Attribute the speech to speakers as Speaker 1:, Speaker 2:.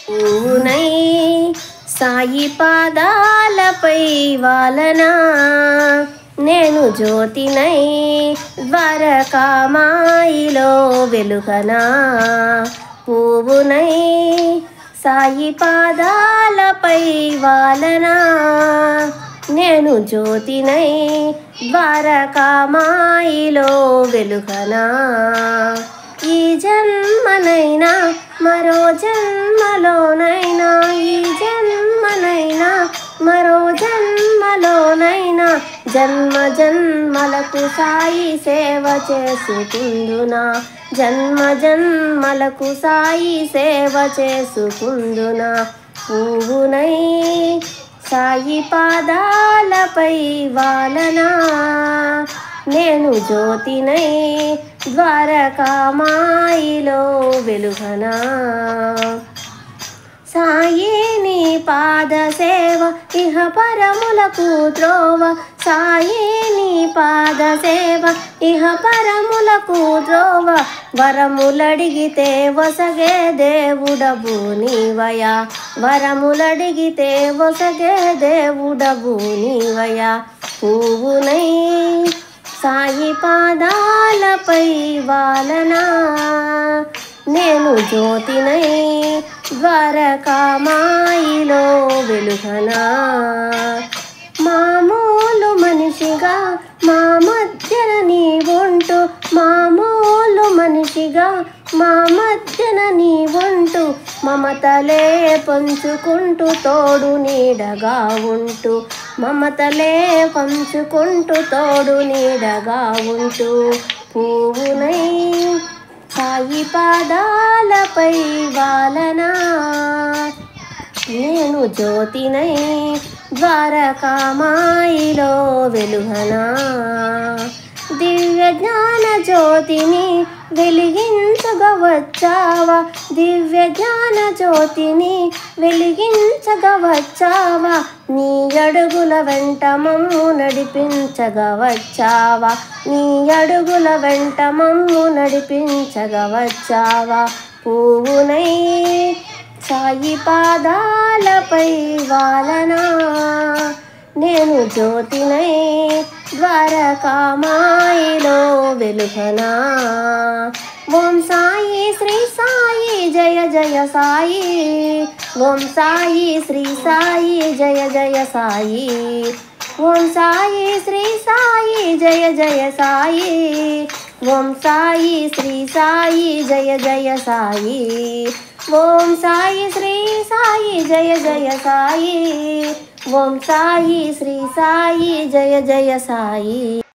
Speaker 1: పూనై సాయి పాదాలపై వాలనా, నేను జ్యోతినై ద్వారకామాయిలో వెలుగనా. పువ్వునై సాయి పాదాలపై వాలనా, నేను జ్యోతినై ద్వారకామాయిలో వెలుగనా. ఈ జన్మనైనా మరో జన్మలోనైనా, ఈ జన్మనైనా మరో జన్మలోనైనా, జన్మ జన్మలకు సాయి సేవ చేసుకుందునా, జన్మ జన్మలకు సాయి సేవ చేసుకుందునా. పువ్వునై సాయి పాదాలపై వాలనా, నేను జ్యోతినై ద్వారకామాయిలో వెలుగనా. సాయి నీ పాద సేవ ఇహ పరములకు త్రోవ, సాయి నీ పాద సేవ ఇహ పరములకు త్రోవ. వరములడిగితే వసగే దేవుడవు నీవయా, వరములడిగితే వసగే దేవుడవు నీవయా. పువ్వునై సాయి పాదాలపై వాలనా, నేను జ్యోతినై ద్వారకామాయిలో వెలుగనా. మామూలు మనిషిగా మా మధ్యన నీ ఉంటూ, మామూలు మనిషిగా మా మధ్యన నీ ఉంటూ, మమతలే పంచుకుంటూ తోడు నీడగా ఉంటూ, మమతలే పంచుకుంటూ తోడు నీడగా ఉంటూ. పువ్వునై సాయి పాదాలపై వాలనా, నేను జ్యోతినై ద్వారకామాయిలో వెలుగనా. దివ్య జ్ఞాన జ్యోతిని వెలిగించగా వచ్చావా, దివ్య జ్ఞాన జ్యోతిని వెలిగించగా వచ్చావా. నీ అడుగుల వెంట మమ్ము నడిపించగా వచ్చావా, నీ అడుగుల వెంట మమ్ము నడిపించగా వచ్చావా. పువ్వునై సాయి పాదాలపై వాలనా, నేను జ్యోతినై ద్వారకామాయిలో వెలుగనా. ఓం సాయి శ్రీ సాయి జయ జయ సాయి, ఓం సాయి శ్రీ సాయి జయ జయ సాయి, ఓం సాయి శ్రీ సాయి జయ జయ సాయి, ఓం సాయి శ్రీ సాయి జయ జయ సాయి, ఓం సాయి శ్రీ సాయి జయ జయ సాయి, ఓం సాయి శ్రీ సాయి జయ జయ సాయి.